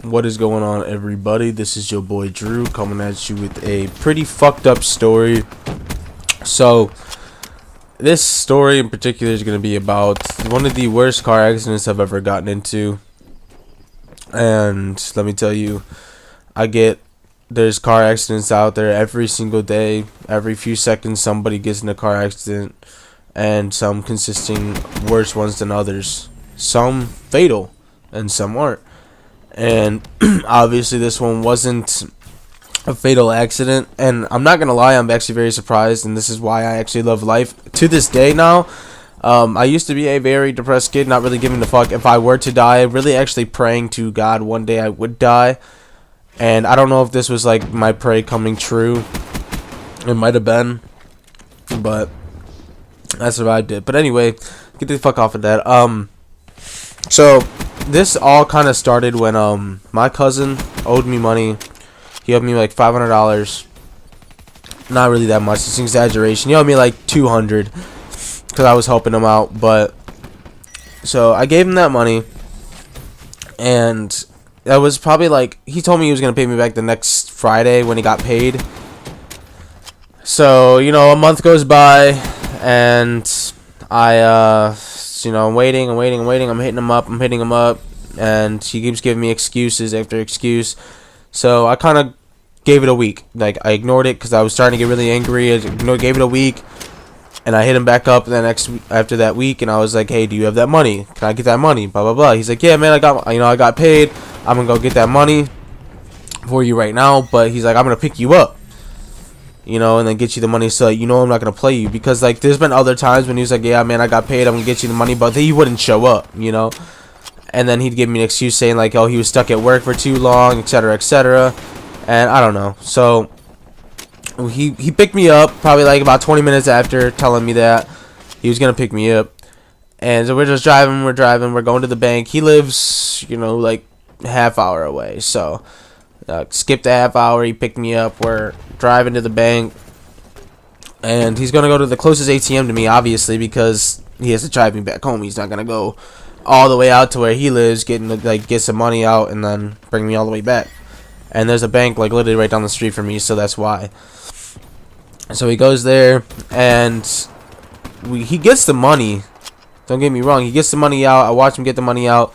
What is going on, everybody? This is your boy Drew coming at you with a pretty fucked up story. So this story in particular is going to be about one of the worst car accidents I've ever gotten into. And let me tell you, there's car accidents out there every single day. Every few seconds somebody gets in a car accident, and some consisting worse ones than others. Some fatal and some aren't. And obviously this one wasn't a fatal accident, and I'm not gonna lie, I'm actually very surprised, and this is why I actually love life to this day now. I used to be a very depressed kid, not really giving a fuck if I were to die, really actually praying to God one day I would die. And I don't know if this was like my prayer coming true. It might have been, but I survived it. But anyway, get the fuck off of that. So this all kind of started when my cousin owed me money. He owed me like $500. Not really that much. It's an exaggeration. He owed me like $200 because I was helping him out. But so I gave him that money, and that was probably like, he told me he was gonna pay me back the next Friday when he got paid. So a month goes by, and I'm waiting. I'm hitting him up, and he keeps giving me excuses after excuse. So I kind of gave it a week. Like, I ignored it because I was starting to get really angry. Gave it a week, and I hit him back up after that week, and I was like, "Hey, do you have that money? Can I get that money?" Blah blah blah. He's like, "Yeah, man, I got paid. I'm gonna go get that money for you right now." But he's like, "I'm gonna pick you up, and then get you the money, so I'm not gonna play you." Because like, there's been other times when he was like, "Yeah, man, I got paid. I'm gonna get you the money," but he wouldn't show up, And then he'd give me an excuse saying like, "Oh, he was stuck at work for too long, etc., etc." And I don't know. So he picked me up probably like about 20 minutes after telling me that he was gonna pick me up. And so we're just driving. We're going to the bank. He lives, like half hour away. So skipped a half hour. He picked me up. We're driving to the bank, and he's gonna go to the closest ATM to me, obviously, because he has to drive me back home. He's not gonna go all the way out to where he lives, get some money out, and then bring me all the way back. And there's a bank like literally right down the street from me, so that's why. So he goes there, and he gets the money. Don't get me wrong, he gets the money out. I watch him get the money out,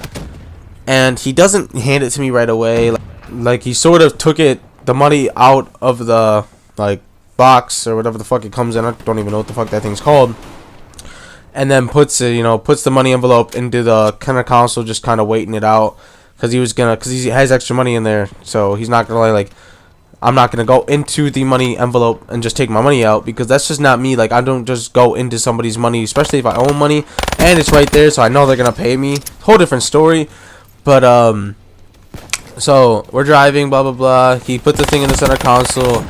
and he doesn't hand it to me right away. Like he sort of took the money out of the box or whatever the fuck it comes in. I don't even know what the fuck that thing's called. And then puts the money envelope into the kind of console, just kind of waiting it out, because he has extra money in there, so he's not gonna I'm not gonna go into the money envelope and just take my money out, because that's just not me. Like, I don't just go into somebody's money, especially if I own money and it's right there, so I know they're gonna pay me. Whole different story. But so we're driving, blah blah blah. He put the thing in the center console.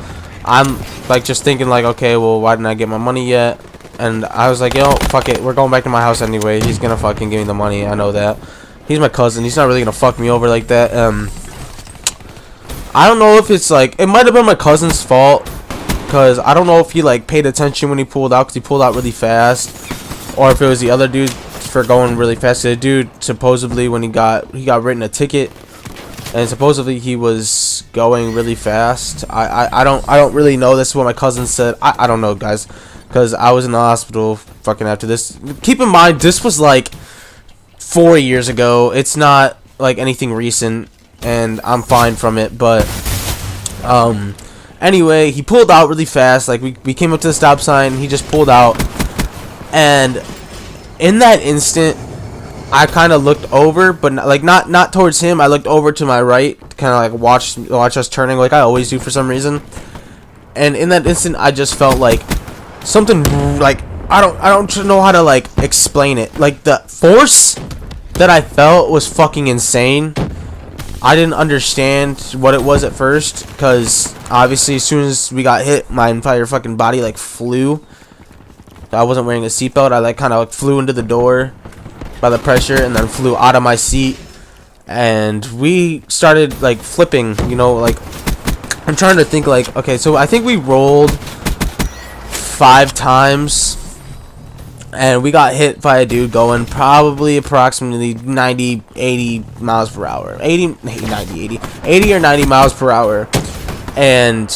I'm like just thinking like, okay, well, why didn't I get my money yet? And I was like, fuck it, we're going back to my house anyway. He's gonna fucking give me the money. I know that. He's my cousin. He's not really gonna fuck me over like that. I don't know if it's like, it might have been my cousin's fault, because I don't know if he paid attention when he pulled out, because he pulled out really fast, or if it was the other dude for going really fast. The dude supposedly, when he got written a ticket, and supposedly he was going really fast. I don't really know. This is what my cousin said. I don't know, guys, because I was in the hospital fucking after this. Keep in mind, this was like 4 years ago. It's not like anything recent, and I'm fine from it. But anyway, he pulled out really fast. Like, we came up to the stop sign, he just pulled out, and in that instant I kind of looked over, but not towards him. I looked over to my right, kind of like watch us turning, like I always do for some reason. And in that instant, I just felt like something, like I don't know how to explain it. Like, the force that I felt was fucking insane. I didn't understand what it was at first, because obviously as soon as we got hit, my entire fucking body flew. I wasn't wearing a seatbelt. I kind of flew into the door by the pressure, and then flew out of my seat, and we started flipping. I'm trying to think, okay, so I think we rolled 5 times, and we got hit by a dude going probably approximately 90, 80 miles per hour. 80 or 90 miles per hour. And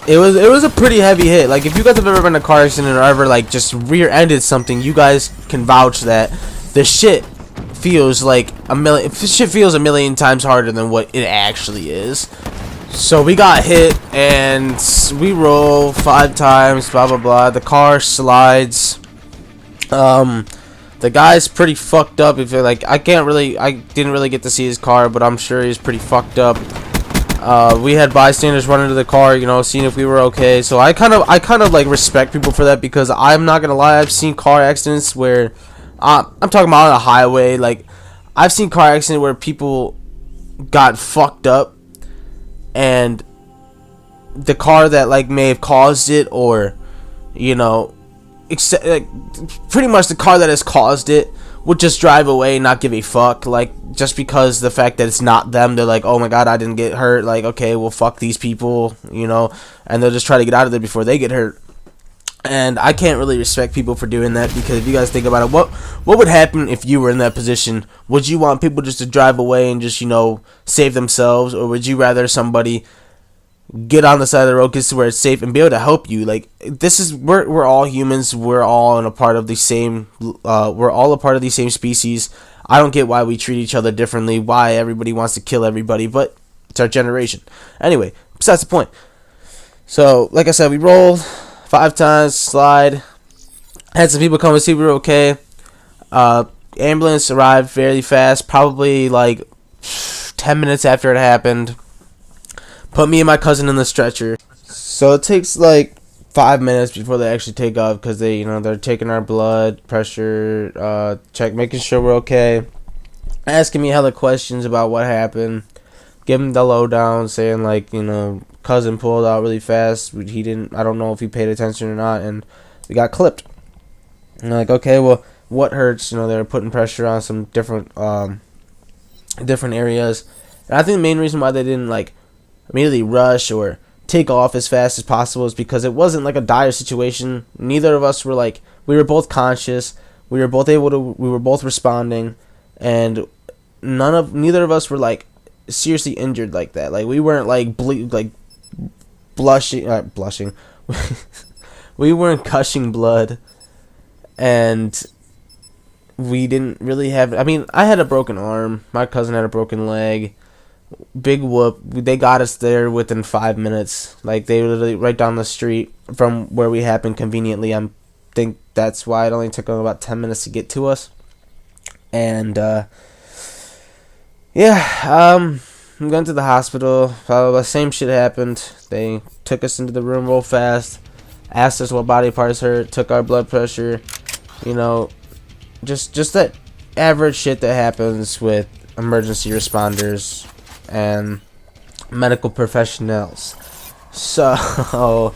it was a pretty heavy hit. Like, if you guys have ever been in a car accident or ever like just rear-ended something, you guys can vouch that the shit feels like shit feels a million times harder than what it actually is. So we got hit and we roll 5 times, blah blah blah. The car slides. The guy's pretty fucked up. If like, I didn't really get to see his car, but I'm sure he's pretty fucked up. We had bystanders run into the car, you know, seeing if we were okay. So I kind of like respect people for that, because I'm not gonna lie, I've seen car accidents where I'm talking about on a highway. Like, I've seen car accidents where people got fucked up, and the car that like may have caused it, or you know, like, pretty much the car that has caused it would just drive away and not give a fuck. Like, just because the fact that it's not them, they're like, oh my god, I didn't get hurt. Like, okay, well, fuck these people, you know, and they'll just try to get out of there before they get hurt. And I can't really respect people for doing that, because if you guys think about it, what would happen if you were in that position? Would you want people just to drive away and just, you know, save themselves, or would you rather somebody get on the side of the road because where it's safe and be able to help you? Like, this is, we're all humans. We're all a part of the same species. I don't get why we treat each other differently, why everybody wants to kill everybody, but it's our generation. Anyway, besides the point. So, like I said, we rolled 5 times, slide. Had some people come and see we were okay. Ambulance arrived fairly fast, probably like 10 minutes after it happened. Put me and my cousin in the stretcher. So it takes like 5 minutes before they actually take off, because they, you know, they're taking our blood pressure, making sure we're okay, asking me hella questions about what happened, giving the lowdown, saying like, you know, cousin pulled out really fast. I don't know if he paid attention or not, and we got clipped. And like, okay, well, what hurts? You know, they're putting pressure on some different areas. And I think the main reason why they didn't like immediately rush or take off as fast as possible is because it wasn't like a dire situation. Neither of us were like, we were both conscious, we were both responding, and neither of us were like seriously injured like that. Like, we weren't like blushing we weren't gushing blood, and we didn't really have, I mean, I had a broken arm, my cousin had a broken leg. Big whoop. They got us there within 5 minutes. Like, they were literally right down the street from where we happened conveniently. I think that's why it only took them about 10 minutes to get to us. And I'm going to the hospital. The same shit happened. They took us into the room real fast, asked us what body parts hurt, took our blood pressure, you know, just that average shit that happens with emergency responders and medical professionals. So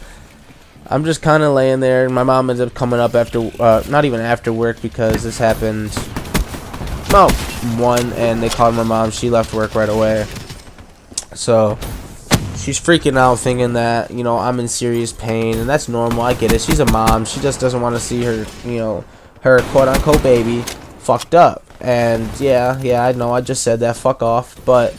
I'm just kind of laying there, and my mom ended up coming up after, not even after work, because this happened about 1, and they called my mom. She left work right away. So she's freaking out, thinking that, you know, I'm in serious pain, and that's normal. I get it. She's a mom. She just doesn't want to see her, you know, her quote-unquote baby fucked up. And yeah, I know I just said that, fuck off, but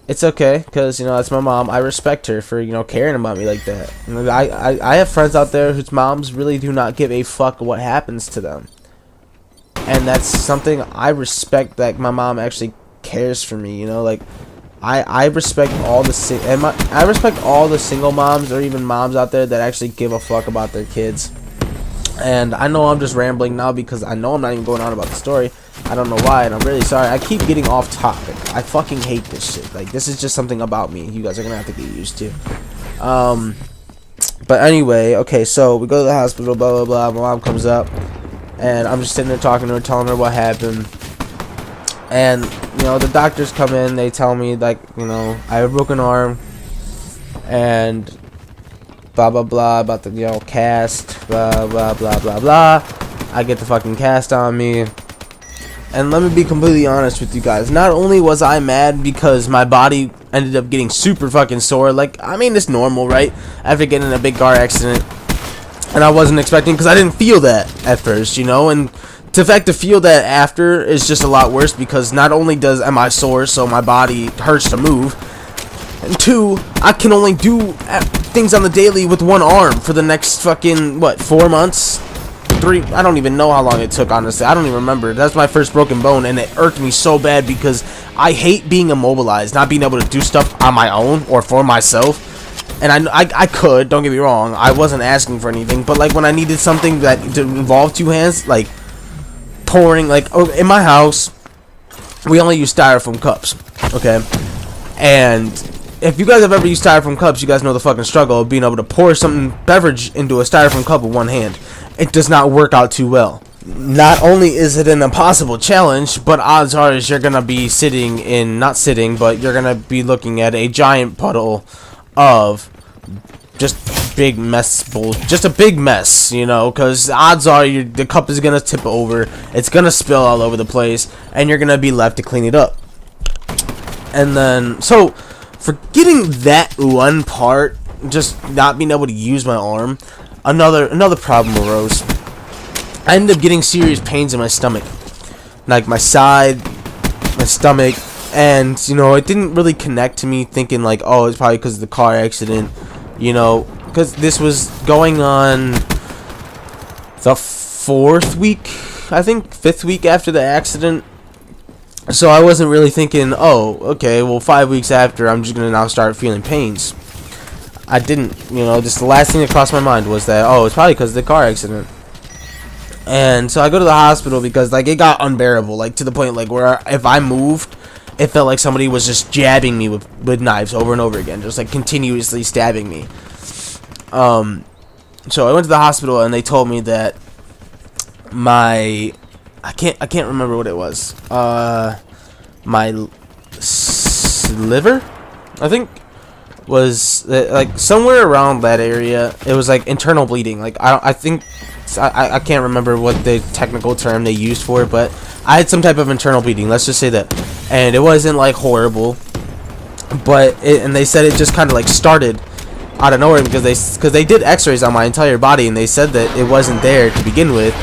it's okay, because, you know, that's my mom. I respect her for, you know, caring about me like that. I have friends out there whose moms really do not give a fuck what happens to them, and that's something I respect, that my mom actually cares for me, you know. Like, I respect all the I respect all the single moms, or even moms out there that actually give a fuck about their kids. And I know I'm just rambling now, because I know I'm not even going on about the story. I don't know why, and I'm really sorry. I keep getting off topic. I fucking hate this shit. Like, this is just something about me you guys are gonna have to get used to. But anyway, okay, so we go to the hospital, blah blah blah. My mom comes up, and I'm just sitting there talking to her, telling her what happened. And, you know, the doctors come in, they tell me, like, you know, I have a broken arm, and blah blah blah about the, you know, cast, blah blah blah blah blah. I get the fucking cast on me. And let me be completely honest with you guys. Not only was I mad because my body ended up getting super fucking sore. Like, I mean, it's normal, right? After getting in a big car accident, and I wasn't expecting, because I didn't feel that at first, you know, and the fact to feel that after is just a lot worse, because not only am I sore, so my body hurts to move, and 2, I can only do things on the daily with one arm for the next fucking, what, 4 months? 3, I don't even know how long it took, honestly. I don't even remember. That's my first broken bone, and it irked me so bad because I hate being immobilized, not being able to do stuff on my own or for myself. And I could, don't get me wrong, I wasn't asking for anything, but like when I needed something that involved 2 hands, like pouring, like in my house, we only use styrofoam cups, okay? And if you guys have ever used styrofoam cups, you guys know the fucking struggle of being able to pour something beverage into a styrofoam cup with one hand. It does not work out too well. Not only is it an impossible challenge, but odds are is you're gonna be not sitting, but you're gonna be looking at a giant puddle of just big mess just a big mess, you know, because odds are the cup is gonna tip over, it's gonna spill all over the place, and you're gonna be left to clean it up. And then, so forgetting that one part, just not being able to use my arm, another problem arose. I ended up getting serious pains in my stomach, like my side, my stomach. And, you know, it didn't really connect to me, thinking like, oh, it's probably because of the car accident, you know, because this was going on the 4th week, I think, 5th week after the accident. So I wasn't really thinking, oh, okay, well, 5 weeks after, I'm just going to now start feeling pains. I didn't, you know, just the last thing that crossed my mind was that, oh, it's probably because of the car accident. And so I go to the hospital because, like, it got unbearable, like, to the point, like, where if I moved, it felt like somebody was just jabbing me with knives over and over again, just like continuously stabbing me. So I went to the hospital and they told me that I can't remember what it was. My liver, I think, was like somewhere around that area. It was like internal bleeding. Like I can't remember what the technical term they used for it, but I had some type of internal bleeding, let's just say that. And it wasn't like horrible, but and they said it just kind of like started out of nowhere because they did x-rays on my entire body, and they said that it wasn't there to begin with.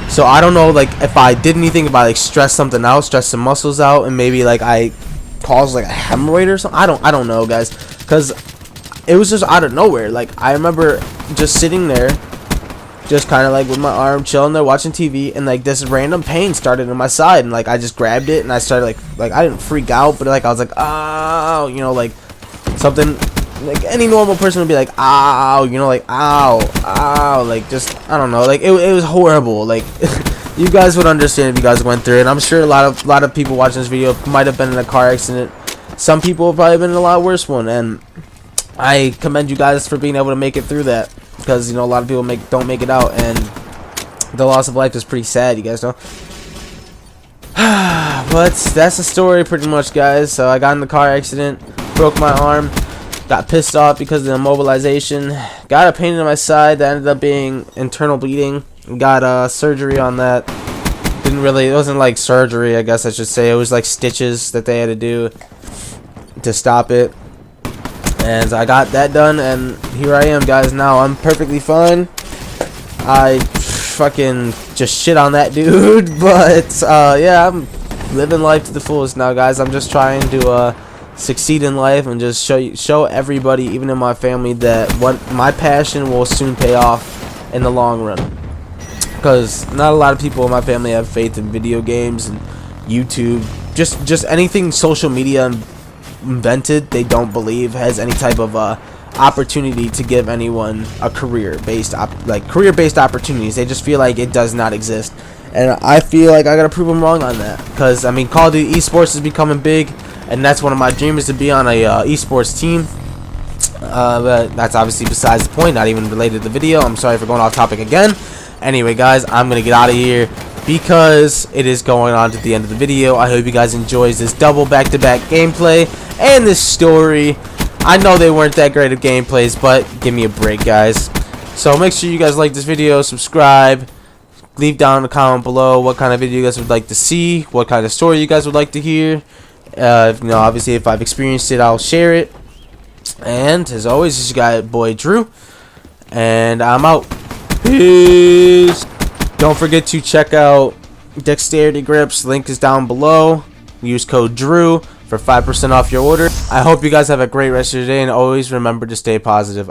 So I don't know, like, if I did anything, if I like stress something out, stress some muscles out, and maybe like I caused like a hemorrhoid or something. I don't know, guys, because it was just out of nowhere. Like, I remember just sitting there, just kind of like with my arm chilling there watching TV, and like this random pain started in my side, and like I just grabbed it and I started like I didn't freak out, but like I was like, oh, you know, like something like any normal person would be like, ow, you know, like ow, like just, I don't know, like it was horrible. Like you guys would understand if you guys went through it. I'm sure a lot of people watching this video might have been in a car accident. Some people have probably been in a lot worse one, and I commend you guys for being able to make it through that. Because, you know, a lot of people don't make it out, and the loss of life is pretty sad, you guys know. But that's the story pretty much, guys. So I got in the car accident, broke my arm, got pissed off because of the immobilization, got a pain in my side that ended up being internal bleeding, got surgery on that. It wasn't like surgery, I guess I should say. It was like stitches that they had to do to stop it. And I got that done, and here I am, guys. Now I'm perfectly fine. I fucking just shit on that dude, but yeah, I'm living life to the fullest now, guys. I'm just trying to succeed in life and just show everybody, even in my family, that what my passion will soon pay off in the long run. Because not a lot of people in my family have faith in video games and YouTube, just anything social media invented, they don't believe has any type of opportunity to give anyone a career-based opportunities. They just feel like it does not exist, and I feel like I gotta prove them wrong on that. Because I mean, Call of Duty esports is becoming big, and that's one of my dreams, is to be on a esports team. But that's obviously besides the point, not even related to the video. I'm sorry for going off topic again. Anyway, guys, I'm gonna get out of here because it is going on to the end of the video. I hope you guys enjoys this double back-to-back gameplay and this story. I know they weren't that great of gameplays, but give me a break, guys. So make sure you guys like this video, subscribe, leave down a comment below what kind of video you guys would like to see, what kind of story you guys would like to hear. You know, obviously if I've experienced it, I'll share it. And as always, this is your guy, boy Drew, and I'm out. Peace. Don't forget to check out DeXteriTyGrips. Link is down below. Use code Drew for 5% off your order. I hope you guys have a great rest of your day, and always remember to stay positive.